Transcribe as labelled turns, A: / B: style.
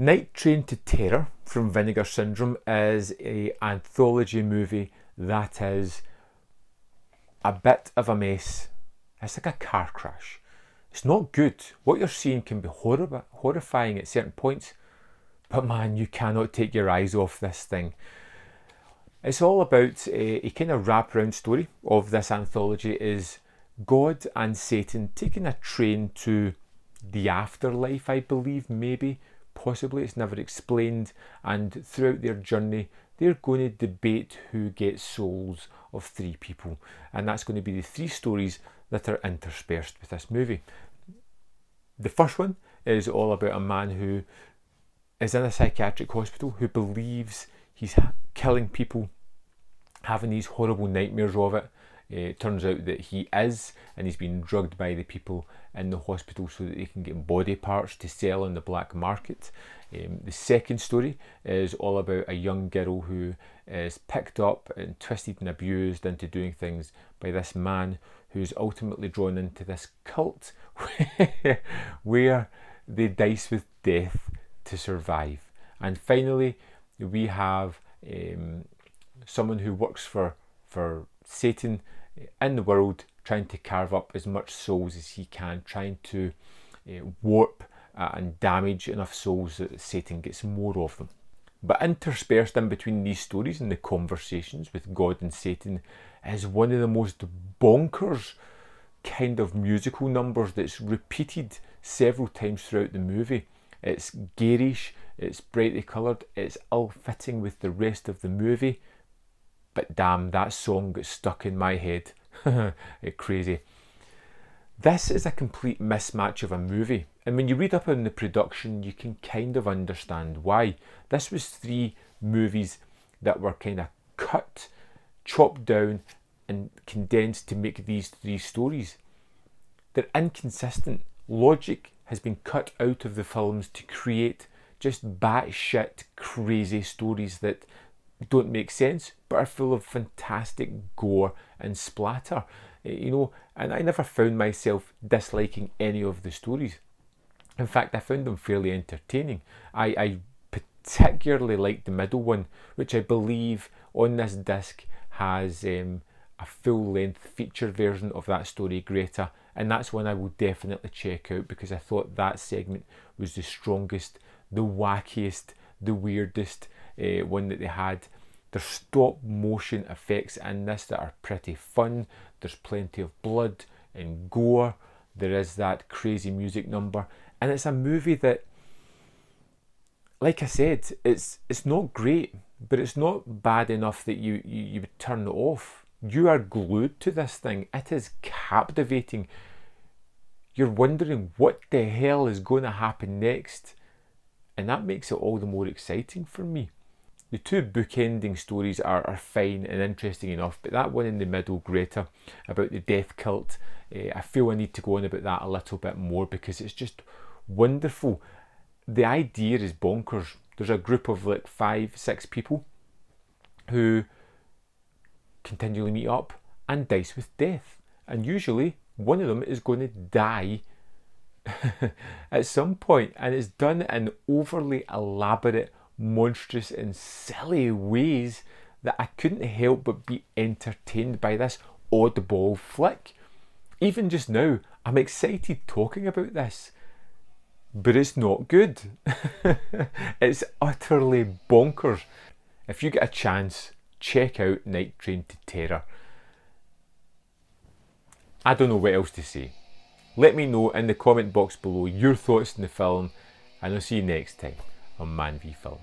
A: Night Train to Terror from Vinegar Syndrome is an anthology movie that is a bit of a mess. It's like a car crash. It's not good. What you're seeing can be horrifying at certain points, but man, you cannot take your eyes off this thing. It's all about a kind of wraparound story of this anthology is God and Satan taking a train to the afterlife, I believe, maybe, possibly, it's never explained, and throughout their journey they're going to debate who gets souls of three people, and that's going to be the three stories that are interspersed with this movie. The first one is all about a man who is in a psychiatric hospital who believes he's killing people, having these horrible nightmares of it. It turns out that he is, and he's been drugged by the people in the hospital so that they can get body parts to sell on the black market. The second story is all about a young girl who is picked up and twisted and abused into doing things by this man who's ultimately drawn into this cult where they dice with death to survive. And finally, we have someone who works for Satan in the world, trying to carve up as much souls as he can, trying to warp and damage enough souls that Satan gets more of them. But interspersed in between these stories and the conversations with God and Satan is one of the most bonkers kind of musical numbers that's repeated several times throughout the movie. It's garish, it's brightly coloured, it's ill-fitting with the rest of the movie, but damn, that song got stuck in my head. It's crazy. This is a complete mismatch of a movie, and when you read up on the production you can kind of understand why. This was three movies that were kind of cut, chopped down and condensed to make these three stories. They're inconsistent. Logic has been cut out of the films to create just batshit crazy stories that don't make sense but are full of fantastic gore and splatter, and I never found myself disliking any of the stories. In fact, I found them fairly entertaining. I particularly liked the middle one, which I believe on this disc has a full-length feature version of that story, Greta, and that's one I will definitely check out because I thought that segment was the strongest, the wackiest, the weirdest one that they had. There's stop motion effects in this that are pretty fun. There's plenty of blood and gore. There is that crazy music number, and it's a movie that, like I said, it's not great, but it's not bad enough that you would turn it off. You are glued to this thing. It is captivating. You're wondering what the hell is going to happen next, and that makes it all the more exciting for me. The two bookending stories are fine and interesting enough, but that one in the middle, Greta, about the death cult, I feel I need to go on about that a little bit more because it's just wonderful. The idea is bonkers. There's a group of like 5-6 people who continually meet up and dice with death, and usually one of them is going to die at some point, and it's done in overly elaborate, monstrous and silly ways that I couldn't help but be entertained by this oddball flick. Even just now, I'm excited talking about this, but it's not good. It's utterly bonkers. If you get a chance, check out Night Train to Terror. I don't know what else to say. Let me know in the comment box below your thoughts on the film, and I'll see you next time on Man v Film.